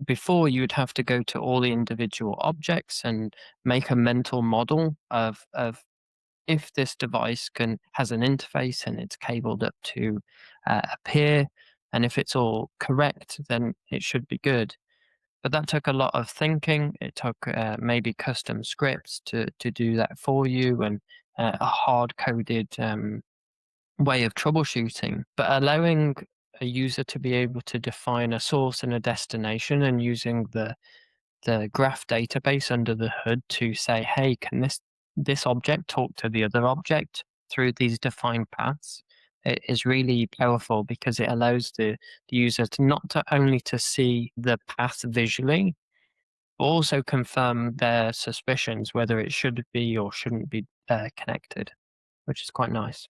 before you would have to go to all the individual objects and make a mental model of if this device has an interface and it's cabled up to a peer, and if it's all correct, then it should be good. But that took a lot of thinking. It took maybe custom scripts to do that for you, and a hard coded way of troubleshooting. But allowing a user to be able to define a source and a destination, and using the graph database under the hood to say, hey, can this object talk to the other object through these defined paths? It is really powerful because it allows the user to not to only to see the path visually, but also confirm their suspicions whether it should be or shouldn't be connected, which is quite nice.